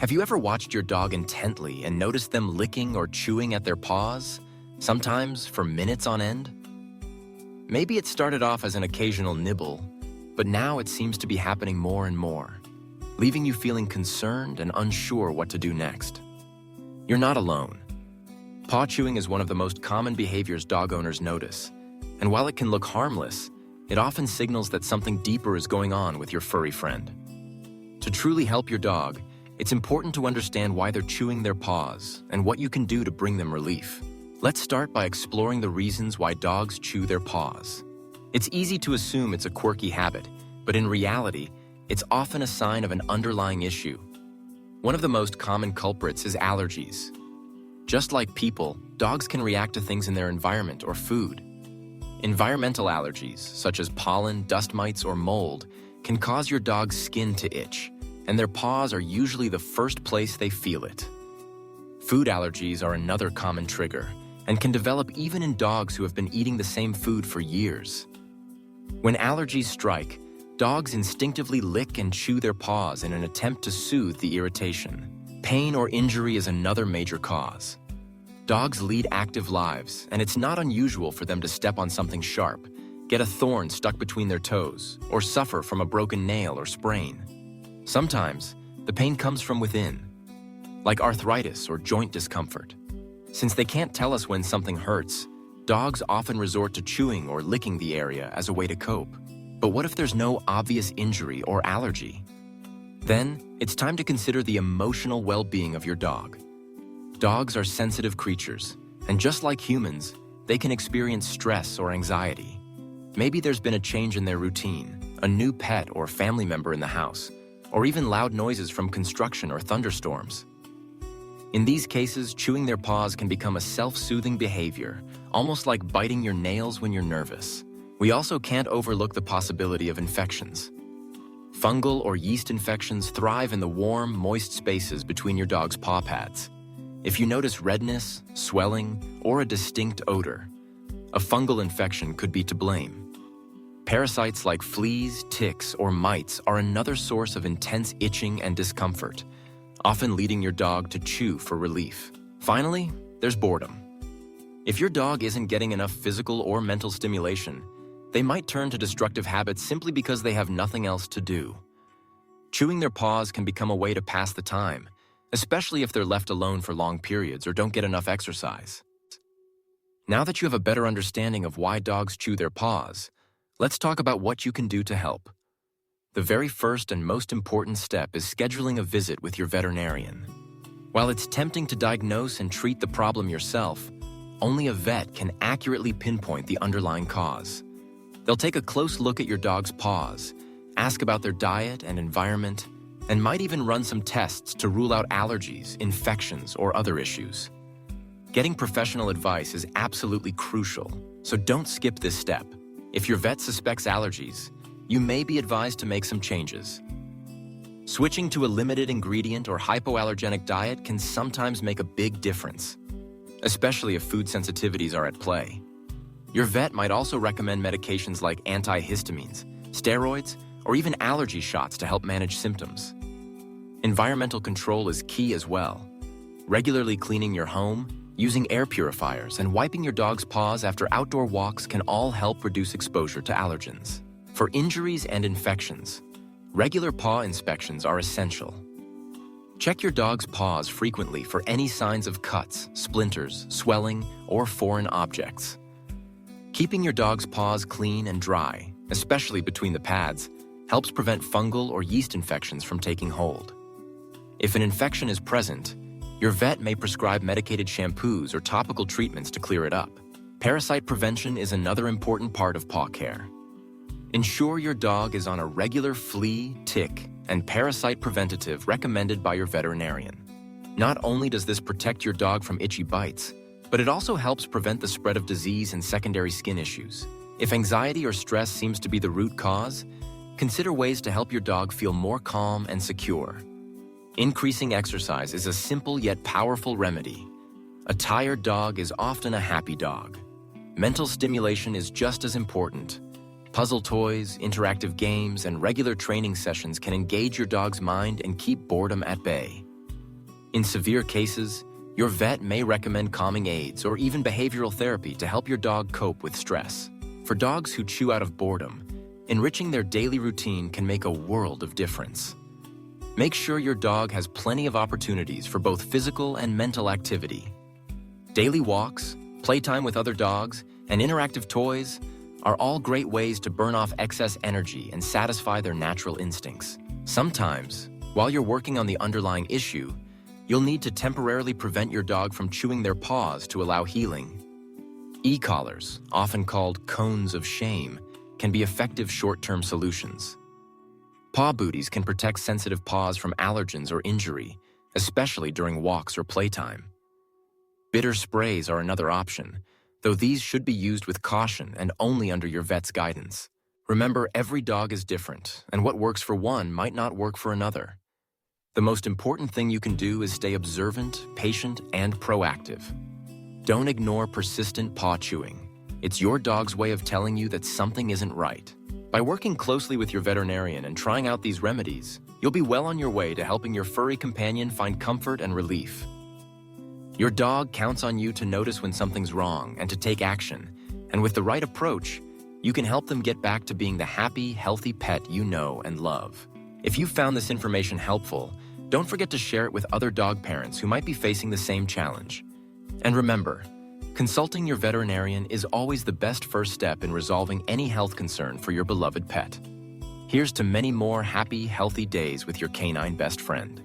Have you ever watched your dog intently and noticed them licking or chewing at their paws, sometimes for minutes on end? Maybe it started off as an occasional nibble, but now it seems to be happening more and more, leaving you feeling concerned and unsure what to do next. You're not alone. Paw chewing is one of the most common behaviors dog owners notice, and while it can look harmless, it often signals that something deeper is going on with your furry friend. To truly help your dog, it's important to understand why they're chewing their paws and what you can do to bring them relief. Let's start by exploring the reasons why dogs chew their paws. It's easy to assume it's a quirky habit, but in reality, it's often a sign of an underlying issue. One of the most common culprits is allergies. Just like people, dogs can react to things in their environment or food. Environmental allergies, such as pollen, dust mites, or mold, can cause your dog's skin to itch, and their paws are usually the first place they feel it. Food allergies are another common trigger, and can develop even in dogs who have been eating the same food for years. When allergies strike, dogs instinctively lick and chew their paws in an attempt to soothe the irritation. Pain or injury is another major cause. Dogs lead active lives, and it's not unusual for them to step on something sharp, get a thorn stuck between their toes, or suffer from a broken nail or sprain. Sometimes, the pain comes from within, like arthritis or joint discomfort. Since they can't tell us when something hurts, dogs often resort to chewing or licking the area as a way to cope. But what if there's no obvious injury or allergy? Then, it's time to consider the emotional well-being of your dog. Dogs are sensitive creatures, and just like humans, they can experience stress or anxiety. Maybe there's been a change in their routine, a new pet or family member in the house, or even loud noises from construction or thunderstorms. In these cases, chewing their paws can become a self-soothing behavior, almost like biting your nails when you're nervous. We also can't overlook the possibility of infections. Fungal or yeast infections thrive in the warm, moist spaces between your dog's paw pads. If you notice redness, swelling, or a distinct odor, a fungal infection could be to blame. Parasites like fleas, ticks, or mites are another source of intense itching and discomfort, often leading your dog to chew for relief. Finally, there's boredom. If your dog isn't getting enough physical or mental stimulation, they might turn to destructive habits simply because they have nothing else to do. Chewing their paws can become a way to pass the time, especially if they're left alone for long periods or don't get enough exercise. Now that you have a better understanding of why dogs chew their paws, let's talk about what you can do to help. The very first and most important step is scheduling a visit with your veterinarian. While it's tempting to diagnose and treat the problem yourself, only a vet can accurately pinpoint the underlying cause. They'll take a close look at your dog's paws, ask about their diet and environment, and might even run some tests to rule out allergies, infections, or other issues. Getting professional advice is absolutely crucial, so don't skip this step. If your vet suspects allergies, you may be advised to make some changes. Switching to a limited ingredient or hypoallergenic diet can sometimes make a big difference, especially if food sensitivities are at play. Your vet might also recommend medications like antihistamines, steroids, or even allergy shots to help manage symptoms. Environmental control is key as well. Regularly cleaning your home, using air purifiers, and wiping your dog's paws after outdoor walks can all help reduce exposure to allergens. For injuries and infections, regular paw inspections are essential. Check your dog's paws frequently for any signs of cuts, splinters, swelling, or foreign objects. Keeping your dog's paws clean and dry, especially between the pads, helps prevent fungal or yeast infections from taking hold. If an infection is present, your vet may prescribe medicated shampoos or topical treatments to clear it up. Parasite prevention is another important part of paw care. Ensure your dog is on a regular flea, tick, and parasite preventative recommended by your veterinarian. Not only does this protect your dog from itchy bites, but it also helps prevent the spread of disease and secondary skin issues. If anxiety or stress seems to be the root cause, consider ways to help your dog feel more calm and secure. Increasing exercise is a simple yet powerful remedy. A tired dog is often a happy dog. Mental stimulation is just as important. Puzzle toys, interactive games, and regular training sessions can engage your dog's mind and keep boredom at bay. In severe cases, your vet may recommend calming aids or even behavioral therapy to help your dog cope with stress. For dogs who chew out of boredom, enriching their daily routine can make a world of difference. Make sure your dog has plenty of opportunities for both physical and mental activity. Daily walks, playtime with other dogs, and interactive toys are all great ways to burn off excess energy and satisfy their natural instincts. Sometimes, while you're working on the underlying issue, you'll need to temporarily prevent your dog from chewing their paws to allow healing. E-collars, often called cones of shame, can be effective short-term solutions. Paw booties can protect sensitive paws from allergens or injury, especially during walks or playtime. Bitter sprays are another option, though these should be used with caution and only under your vet's guidance. Remember, every dog is different, and what works for one might not work for another. The most important thing you can do is stay observant, patient, and proactive. Don't ignore persistent paw chewing. It's your dog's way of telling you that something isn't right. By working closely with your veterinarian and trying out these remedies, you'll be well on your way to helping your furry companion find comfort and relief. Your dog counts on you to notice when something's wrong and to take action, and with the right approach, you can help them get back to being the happy, healthy pet you know and love. If you found this information helpful, don't forget to share it with other dog parents who might be facing the same challenge. And remember, consulting your veterinarian is always the best first step in resolving any health concern for your beloved pet. Here's to many more happy, healthy days with your canine best friend.